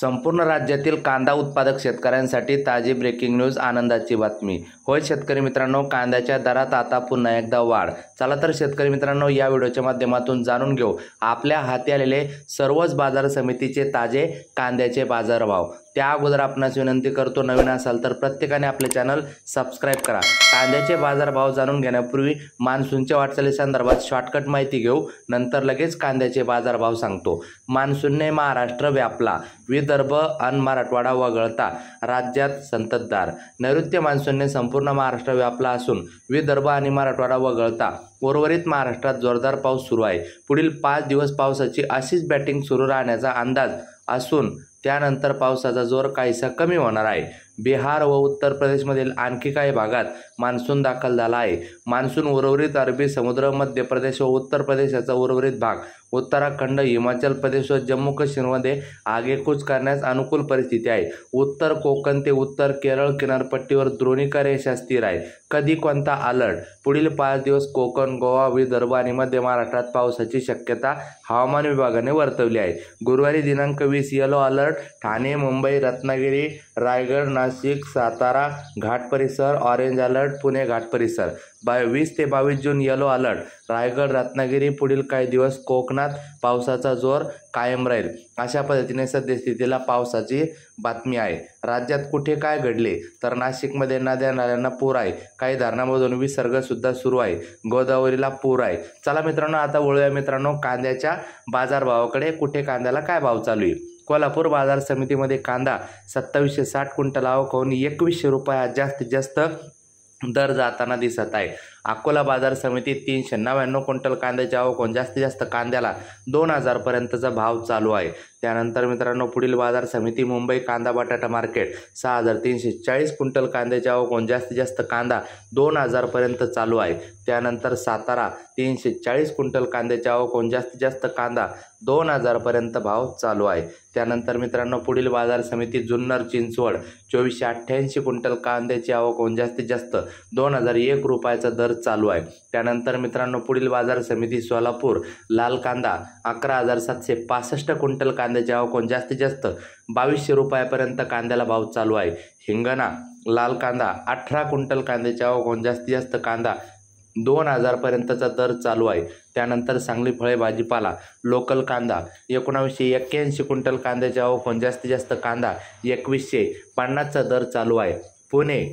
संपूर्ण राज्यातील कांदा उत्पादक शेतकऱ्यांसाठी ताजी ब्रेकिंग न्यूज, आनंदाची बातमी। होय शेतकरी मित्रांनो, कांद्याच्या दरात आता पुन्हा एकदा वाढ। चला तर शेतकरी मित्रांनो, या व्हिडिओच्या माध्यमातून जाणून घेऊ आपल्या हाती आलेले सर्वच बाजार समितीचे ताजे कांद्याचे बाजारभाव। त्या अगोदर आपणास विनंती करतो, नवीन असाल तर प्रत्येकाने आपले चॅनल सबस्क्राइब करा। कांद्याचे बाजारभाव जाणून घेण्यापूर्वी मान्सूनच्या वाटचाली संदर्भात शॉर्टकट माहिती घेऊ, नंतर लगेच कांद्याचे बाजारभाव सांगतो। मान्सूनने महाराष्ट्र व्यापला, विदर्भ आणि मराठवाडा वगळता राज्यात संततधार। नैऋत्य मान्सूनने संपूर्ण महाराष्ट्र व्यापला असून विदर्भ आणि मराठवाडा वगळता उर्वरित महाराष्ट्रात जोरदार पाऊस सुरू आहे। पुढील 5 दिवस पावसाची अशीच बॅटिंग सुरू राहण्याचा अंदाज असून त्यानंतर पावसाचा जोर काहीसा कमी होणार आहे। बिहार व उत्तर प्रदेशमधील आणखी काही भागात मान्सून दाखल झाला आहे। मान्सून उर्वरित अरबी समुद्र, मध्य प्रदेश व उत्तर प्रदेशाचा उर्वरित भाग, उत्तराखंड, हिमाचल प्रदेश व जम्मू काश्मीरमध्ये आगेकूच करण्यास अनुकूल परिस्थिती आहे। उत्तर कोकण ते उत्तर केरळ किनारपट्टीवर द्रोणिका रेषा स्थिर आहे। कधी कोणता अलर्ट? पुढील 5 दिवस कोकण, गोवा, विदर्भ आणि मध्य महाराष्ट्रात पावसाची शक्यता हवामान विभागाने वर्तवली आहे। गुरुवारी दिनांक 20 येलो अलर्ट ठाणे, मुंबई, रत्नागिरी, रायगड, नाशिक, सातारा घाट परिसर, ऑरेंज अलर्ट पुणे घाट परिसर। 20 ते 22 जून येलो अलर्ट रायगड, रत्नागिरी। पुढील काही दिवस कोकणात पावसाचा जोर कायम राहील। अशा पद्धतीने सद्यस्थितीला पावसाची बातमी आहे। राज्यात कुठे काय घडले तर नाशिकमध्ये नद्या नाल्यांना पूर आहे, काही धरणांमधून विसर्ग सुद्धा सुरू आहे, गोदावरीला पूर आहे। चला मित्रांनो, आता वळूया मित्रांनो कांद्याच्या बाजारभावाकडे। कुठे कांद्याला काय भाव चालू आहे? कोल्हापूर बाजार समितीमध्ये कांदा 2760 क्विंटल आवक होऊन 2100 रुपये जास्तीत जास्त दर जाताना दिसत आहे। अकोला बाजार समितीत 399 क्विंटल कांद्याची आवक होऊन जास्तीत जास्त कांद्याला 2000 पर्यंतचा भाव चालू आहे। त्यानंतर मित्रांनो, पुढील बाजार समिती मुंबई कांदा बटाटा मार्केट 6340 क्विंटल कांद्याची आवक होऊन जास्तीत जास्त कांदा 2000 पर्यंत चालू आहे। त्यानंतर सातारा 340 क्विंटल कांद्याची आवक होऊन जास्तीत जास्त कांदा 2000 पर्यंत भाव चालू आहे। त्यानंतर मित्रांनो, पुढील बाजार समिती जुन्नर चिंचवड 2488 क्विंटल कांद्याची आवक होऊन जास्तीत जास्त 2001 रुपयाचा दर चालू आहे। त्यानंतर मित्रांनो, पुढील बाजार समिती सोलापूर लाल कांदा 11765 क्विंटल कांद्याची आवक होऊन जास्तीत जास्त 2200 रुपयापर्यंत कांद्याला भाव चालू आहे। हिंगणा लाल कांदा 18 क्विंटल कांद्याची आवक होऊन जास्तीत जास्त कांदा 2000 पर्यंतचा दर चालू आहे। त्यानंतर सांगली फळे भाजीपाला लोकल कांदा 1981 क्विंटल कांद्याची आवक होऊन जास्तीत जास्त कांदा 2150चा दर चालू आहे। पुणे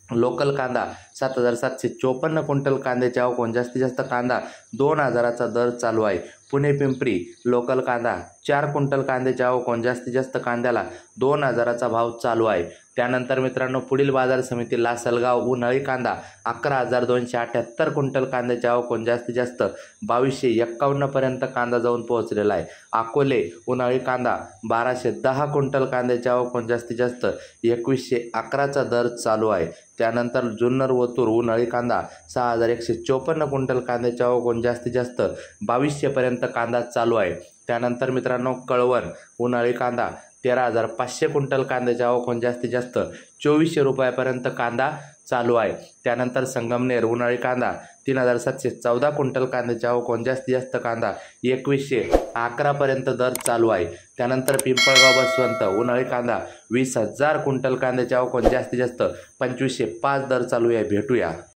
लोकल कांदा 7754 क्विंटल कांद्याची आवक होऊन जास्तीत जास्त कांदा 2000चा दर चालू आहे। पुणे पिंपरी लोकल कांदा 4 क्विंटल कांद्याची आवक होऊन जास्तीत जास्त कांद्याला 2000चा भाव चालू आहे। त्यानंतर मित्रांनो, पुढील बाजार समिती लासलगाव उन्हाळी कांदा 11278 क्विंटल कांद्याची आवक होऊन जास्तीत जास्त 2251 पर्यंत कांदा जाऊन पोहोचलेला आहे। अकोले उन्हाळी कांदा 1210 क्विंटल कांद्याची आवक होऊन जास्तीत जास्त 2111चा दर चालू आहे। त्यानंतर जुन्नर वतूर उन्हाळी कांदा 6154 क्विंटल कांद्याची आवक होऊन जास्तीत जास्त 2200 पर्यंत कांदा चालू आहे। त्यानंतर मित्रांनो, कळवण उन्हाळी कांदा 13500 क्विंटल कांद्याची आवक होऊन जास्तीत जास्त 2400 रुपयापर्यंत कांदा चालू आहे। त्यानंतर संगमनेर उन्हाळी कांदा 3714 क्विंटल कांद्याची आवक होऊन जास्तीत जास्त कांदा 2111 पर्यंत दर चालू आहे। त्यानंतर पिंपळगाव बसवंत उन्हाळी कांदा 20000 क्विंटल कांद्याची आवक होऊन जास्तीत जास्त 2505 दर चालू आहे। भेटूया।